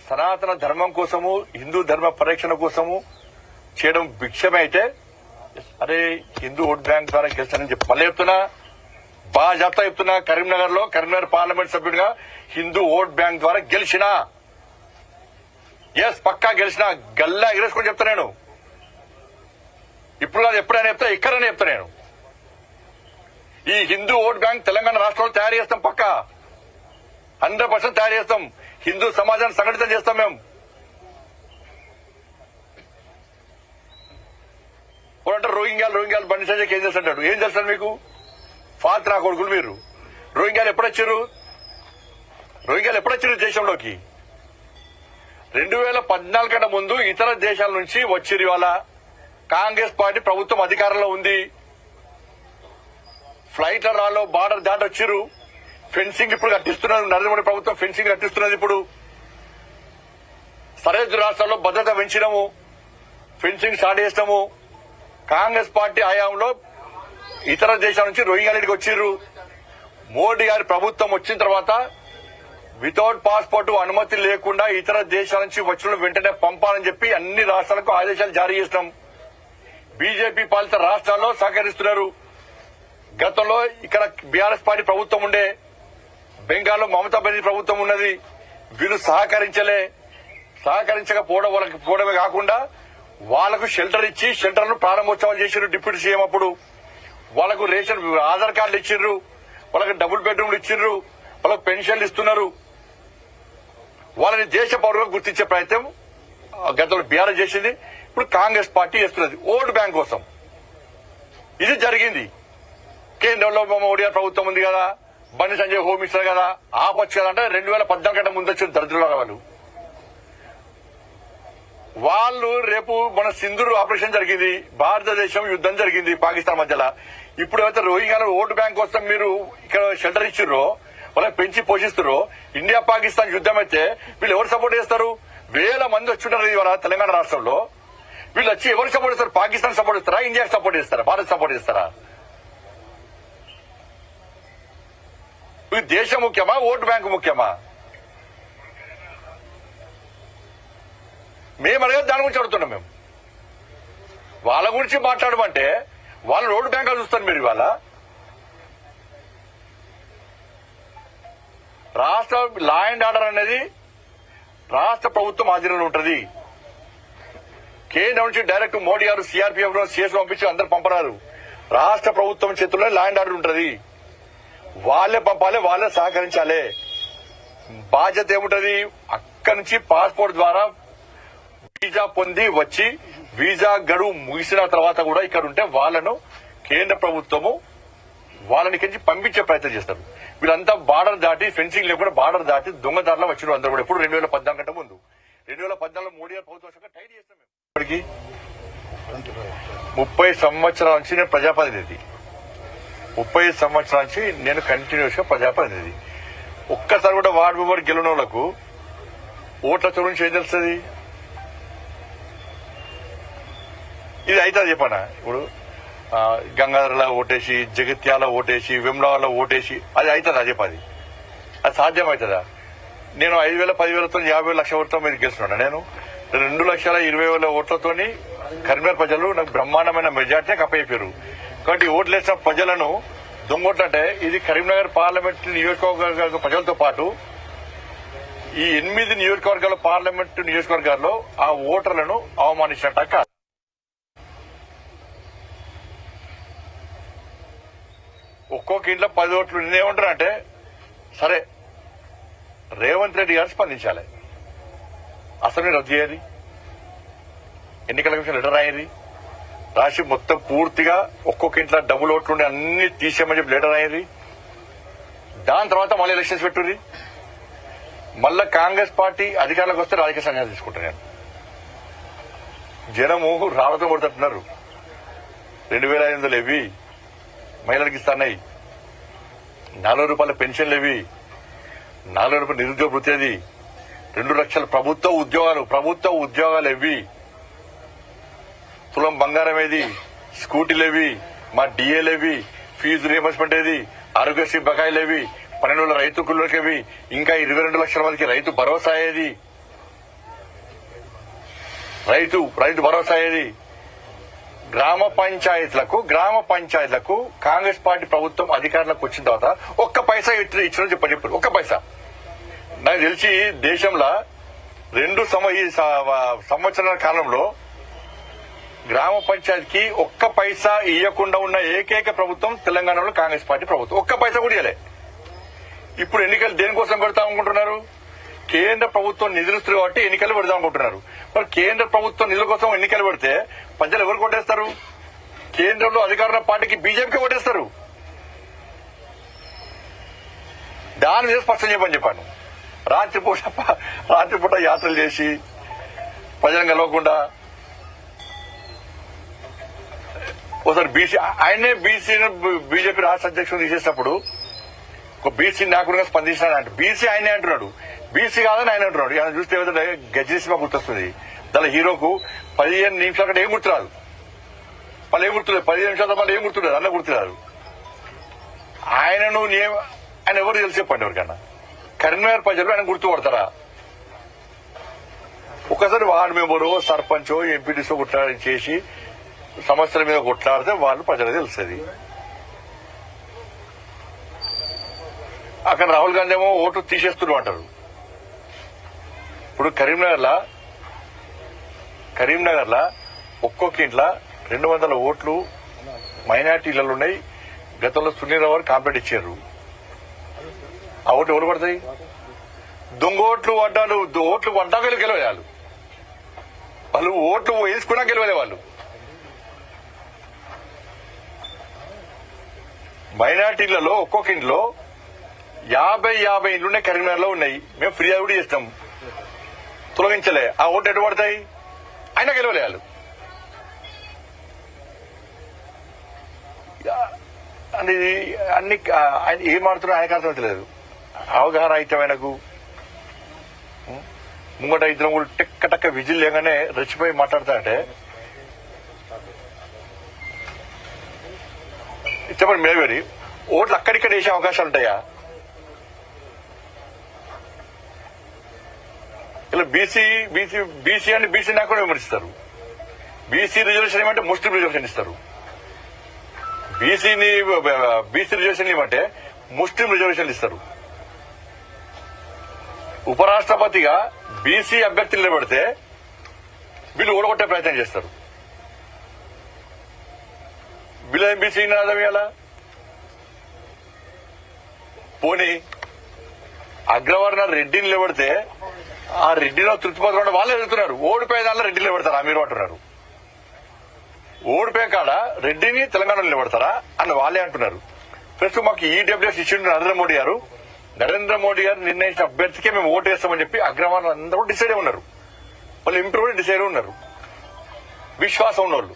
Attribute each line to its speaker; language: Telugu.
Speaker 1: సనాతన ధర్మం కోసము హిందూ ధర్మ పరిరక్షణ కోసము చేయడం భిక్షమే అయితే అరే హిందూ ఓట్ బ్యాంక్ ద్వారా గెలిచానని చెప్పి మళ్ళీ చెప్తున్నా బాగా చెప్తున్నా కరీంనగర్ పార్లమెంట్ సభ్యుడిగా హిందూ ఓట్ బ్యాంక్ ద్వారా గెలిచినా ఎస్ పక్కా గెలిచినా గల్లా ఎగరేసుకొని చెప్తా నేను ఇప్పుడు కాదు ఎప్పుడైనా చెప్తా ఇక్కడనే చెప్తా నేను ఈ హిందూ ఓట్ బ్యాంక్ తెలంగాణ రాష్ట్రంలో తయారు చేస్తాం పక్కా 100% తయారు చేస్తాం హిందూ సమాజాన్ని సంఘటితం చేస్తాం మేము అంటే రోహింగ్యాలు బండి సంజయ్ ఏం చేస్తాడు ఏం చేస్తాడు మీకు ఫాల్త్ నా కొడుకులు మీరు రోహింగ్యాలు ఎప్పుడొచ్చారు దేశంలోకి 2014 కంటే ముందు ఇతర దేశాల నుంచి వచ్చిరు ఇవాళ కాంగ్రెస్ పార్టీ ప్రభుత్వం అధికారంలో ఉంది ఫ్లైట్ రాలో బార్డర్ దాటి వచ్చిరు ఫెన్సింగ్ ఇప్పుడు కట్టిస్తున్నారు నరేంద్ర మోడీ ప్రభుత్వం ఫెన్సింగ్ కట్టిస్తున్నది ఇప్పుడు సరిహద్దు రాష్ట్రాల్లో భద్రత పెంచినాము ఫెన్సింగ్ స్టార్ట్ చేసినాము కాంగ్రెస్ పార్టీ హయాంలో ఇతర దేశాల నుంచి రోహింగ్యాలకి వచ్చిర్రు మోడీ గారి ప్రభుత్వం వచ్చిన తర్వాత వితౌట్ పాస్పోర్ట్ అనుమతి లేకుండా ఇతర దేశాల నుంచి వచ్చిన వెంటనే పంపాలని చెప్పి అన్ని రాష్ట్రాలకు ఆదేశాలు జారీ చేసినాం బీజేపీ పాలిత రాష్ట్రాల్లో సహకరిస్తున్నారు గతంలో ఇక్కడ బీఆర్ఎస్ పార్టీ ప్రభుత్వం ఉండే బెంగాల్లో మమతా బెనర్జీ ప్రభుత్వం ఉన్నది వీళ్ళు సహకరించకపోవడమే కాకుండా వాళ్లకు షెల్టర్ ఇచ్చి షెల్టర్ను ప్రారంభోత్సవాలు చేసిర్రు డిప్యూటీ సీఎం అప్పుడు వాళ్లకు రేషన్ ఆధార్ కార్డులు ఇచ్చిర్రు వాళ్ళకి డబుల్ బెడ్రూమ్లు ఇచ్చిర్రు వాళ్ళకు పెన్షన్లు ఇస్తున్నారు వాళ్ళని దేశ పౌరులుగా గుర్తించే ప్రయత్నం గతంలో బీఆర్ఎస్ చేసింది ఇప్పుడు కాంగ్రెస్ పార్టీ చేస్తున్నది ఓటు బ్యాంక్ కోసం ఇది జరిగింది కేంద్రంలో మోడీ గారి ప్రభుత్వం ఉంది కదా బండి సంజయ్ హోమ్ మినిస్టర్ కదా ఆపచ్చు కదా అంటే 2014 కంటే ముందు వచ్చిన దరిద్రుల వాళ్ళు రేపు మన సింధూర్ ఆపరేషన్ జరిగింది భారతదేశం యుద్దం జరిగింది పాకిస్తాన్ మధ్యలో ఇప్పుడు అయితే రోహింగ్యాల ఓటు బ్యాంక్ కోసం మీరు ఇక్కడ షెల్టర్ ఇచ్చిర్రో వాళ్ళకి పెంచి పోషిస్తారో ఇండియా పాకిస్తాన్ యుద్దం అయితే వీళ్ళు ఎవరు సపోర్ట్ చేస్తారు వేల మంది వచ్చుంటారు ఇవాళ తెలంగాణ రాష్ట్రంలో వీళ్ళు వచ్చి ఎవరు సపోర్ట్ చేస్తారు పాకిస్తాన్ సపోర్ట్ చేస్తారా ఇండియాకి సపోర్ట్ చేస్తారా భారత్ సపోర్ట్ చేస్తారా దేశం ముఖ్యమా ఓటు బ్యాంకు ముఖ్యమా మేము అడిగేది దాని గురించి అడుగుతున్నాం మేము వాళ్ళ గురించి మాట్లాడమంటే వాళ్ళు ఓటు బ్యాంక్ చూస్తారు మీరు ఇవాళ రాష్ట్ర లా అండ్ ఆర్డర్ అనేది రాష్ట్ర ప్రభుత్వం ఆధీనంలో ఉంటుంది కేంద్రం నుంచి డైరెక్ట్ మోడీ గారు సిఆర్పీఎఫ్ సిఎస్ పంపించి అందరు పంపరారు రాష్ట్ర ప్రభుత్వం చేతుల్లో లా అండ్ ఆర్డర్ ఉంటుంది వాళ్ళే పంపాలి వాళ్ళే సహకరించాలి బాధ్యత ఏముంటది అక్కడి నుంచి పాస్పోర్ట్ ద్వారా వీసా పొంది వచ్చి వీసా గడువు ముగిసిన తర్వాత కూడా ఇక్కడ ఉంటే వాళ్ళను కేంద్ర ప్రభుత్వము వాళ్ళని కించి పంపించే ప్రయత్నం చేస్తారు వీళ్ళంతా బార్డర్ దాటి ఫెన్సింగ్ లేకుండా బార్డర్ దాటి దొంగదారులో వచ్చిన అందరూ కూడా ఇప్పుడు 2014 కంటే ముందు 2014 మోడీ గారు ప్రభుత్వం టైట్ చేస్తాం మేము ఇప్పటికి 30 సంవత్సరాల నుంచి నేను ప్రజాప్రతినిధి 30 సంవత్సరాల నుంచి నేను కంటిన్యూస్ గా ప్రజాప్రతినిధి ఒక్కసారి కూడా వార్డు మెంబర్ గెలిచిన వాళ్లకు ఓట్ల గురించి ఏం తెలుస్తుంది ఇది అవుతుంది చెప్పనా ఇప్పుడు గంగాధరలో ఓటేసి జగిత్యాల ఓటేసి విమ్లాలో ఓటేసి అది అవుతుందా చెప్పది అది సాధ్యమవుతుందా నేను 5,000 10,000తో 50,000 లక్షల ఓట్లతో మీరు గెలుస్తున్నాను నేను 2,20,000 ఓట్లతో కరీంనగర్ ప్రజలు నాకు బ్రహ్మాండమైన మెజార్టీ కప్పయిపోయారు కాబట్టి ఓట్లేసిన ప్రజలను దొంగోట్లంటే ఇది కరీంనగర్ పార్లమెంట్ నియోజకవర్గ ప్రజలతో పాటు ఈ 8 నియోజకవర్గాల పార్లమెంట్ నియోజకవర్గాల్లో ఆ ఓటర్లను అవమానించినట్ట కాదు ఒక్కొక్క ఇంట్లో 10 ఓట్లు నేనేమంటానంటే సరే రేవంత్ రెడ్డి గారు స్పందించాలి అసెంబ్లీ రద్దు చేయాలి ఎన్నికల కమిషన్ లెటర్ రాయాలి రాసి మొత్తం పూర్తిగా ఒక్కొక్క ఇంట్లో డబుల్ ఓట్లుండి అన్ని తీసేయమని చెప్పి లెటర్ రాయాలి దాని తర్వాత మళ్ళీ ఎలక్షన్స్ పెట్టుర్రి మళ్ళా కాంగ్రెస్ పార్టీ అధికారంలోకి వస్తే రాజకీయ సంఘాలు తీసుకుంటాను నేను జనము రాళ్లతో కొడుతున్నారు 2,500 ఇవి మహిళలకు ఇస్తాయి 4 రూపాయల పెన్షన్లు ఇవి 4 రూపాయల నిరుద్యోగ వృత్తి 2 లక్షల ప్రభుత్వ ఉద్యోగాలు ఇవి తులం బంగారం ఏది స్కూటీలేవి మా డిఏలేవి ఫీజు రియంబర్స్మెంట్ ఏది ఆరోగ్యశ్రీ బకాయిలేవి 12 రైతు కుళ్ళకేవి ఇంకా 22 లక్షల మందికి రైతు భరోసా ఏది రైతు భరోసా ఏది? గ్రామ పంచాయతీలకు కాంగ్రెస్ పార్టీ ప్రభుత్వం అధికారంలోకి వచ్చిన తర్వాత ఒక్క పైసా ఇచ్చిన చెప్పారు. ఒక్క పైసా. నాకు తెలిసి దేశంలో 2 సంవత్సరాల కాలంలో గ్రామ పంచాయతీకి ఒక్క పైసా ఇవ్వకుండా ఉన్న ఏకైక ప్రభుత్వం తెలంగాణలో కాంగ్రెస్ పార్టీ ప్రభుత్వం. ఒక్క పైసా కూడా ఇవ్వలే. ఇప్పుడు ఎన్నికలు దేనికోసం పెడతాం అనుకుంటున్నారు? కేంద్ర ప్రభుత్వం నిధులుస్తుంది కాబట్టి ఎన్నికలు పెడదాం అనుకుంటున్నారు. మరి కేంద్ర ప్రభుత్వం నిధుల కోసం ఎన్నికలు పెడితే ప్రజలు ఎవరు కొట్టేస్తారు? కేంద్రంలో అధికారంలో పార్టీకి బీజేపీకి కొట్టేస్తారు. దాని మీద స్పష్టం చెప్పాను. రాత్రిపూట యాత్రలు చేసి ప్రజలను కలవకుండా ఒకసారి బీజేపీ రాష్ట్ర అధ్యక్షుడు తీసేసినప్పుడు ఒక బీసీ నాయకుడిగా స్పందించినాడు. బీసీ ఆయనే అంటున్నాడు, బీసీ కాదని ఆయన అంటున్నాడు. ఆయన చూస్తే ఏదైతే గజ్జి సినిమా గుర్తొస్తుంది. దాని హీరోకు 15 నిమిషాల కంటే ఏం గుర్తురాదు. మళ్ళీ ఏం గుర్తులేదు, 15 నిమిషాల మళ్ళీ ఏం గుర్తులేదు, అన్న గుర్తురాదు. ఆయన ఎవరు తెలిసి చెప్పండి ఎవరికన్నా? కరీంనగర్ ప్రజలు ఆయన గుర్తుపడతారా? ఒకసారి వార్డు మెంబరు, సర్పంచో, ఎంపీటీసో చేసి సమస్యల మీద కొట్లాడితే వాళ్ళు ప్రజలకు తెలుస్తుంది. అక్కడ రాహుల్ గాంధీ ఏమో ఓట్లు తీసేస్తున్నారు అంటారు. ఇప్పుడు కరీంనగర్ లా ఒక్కొక్క ఇంట్లో 200 ఓట్లు మైనార్టీలలో ఉన్నాయి. గతంలో సునీల్ రావు కాంప్లైంట్ ఇచ్చారు. ఆ ఓట్లు ఎవరు పడతాయి? దొంగ ఓట్లు పడ్డాక గెలవాలి. వాళ్ళు ఓట్లు వేసుకున్నా గెలవలే. వాళ్ళు మైనార్టీలలో ఒక్కొక్క ఇంట్లో 50 ఇండ్లున్నాయి. కరీంనగర్ లో ఉన్నాయి. మేము ఫిర్యాదు కూడా చేస్తాం, తొలగించలే. ఆ ఓట్లు ఎటు పడతాయి? అయినా గెలవలే వాళ్ళు. అన్ని ఏం ఆడుతున్నా ఆయనకు అర్థమవుతలేదు. అవగాహన అయితే ఆయనకు ముంగట ఇద్దరం కూడా టక్క విజిల్ లేగానే రెచ్చిపోయి మాట్లాడతానంటే చెప్పండి. మేవేరి ఓట్లు అక్కడిక్కడ వేసే అవకాశాలు ఉంటాయా? ఇలా బీసీ అని బీసీ నాయకుడు విమర్శిస్తారు. బీసీ రిజర్వేషన్ ఏమంటే ముస్లిం రిజర్వేషన్ ఇస్తారు. బీసీ రిజర్వేషన్ ఏమంటే ముస్లిం రిజర్వేషన్లు ఇస్తారు. ఉపరాష్ట్రపతిగా బీసీ అభ్యర్థులు నిలబెడితే వీళ్ళు ఓడగొట్టే ప్రయత్నం చేస్తారు. వీళ్ళ బీసీ నినాదం ఇవ్వాలా? పోనీ అగ్రవర్ణ రెడ్డిని నిలబెడితే ఆ రెడ్డిలో తృప్తిపత్రం వాళ్ళే ఎదుగుతున్నారు. ఓడిపోయే దానిలో రెడ్డిని నిలబెడతారా మీరు అంటున్నారు. ఓడిపోయే కాడ రెడ్డిని తెలంగాణలో నిలబెడతారా అని వాళ్ళే అంటున్నారు. ప్రస్తుతం మాకు ఈడబ్ల్యూఎస్ ఇచ్చిండు నరేంద్ర మోడీ గారు నిర్ణయించిన అభ్యర్థికే మేము ఓటు వేస్తామని చెప్పి అగ్రవర్ణ అందరూ డిసైడ్ ఉన్నారు. వాళ్ళు ఎంపీ కూడా డిసైడ్ ఉన్నారు. విశ్వాసం ఉన్నోళ్ళు.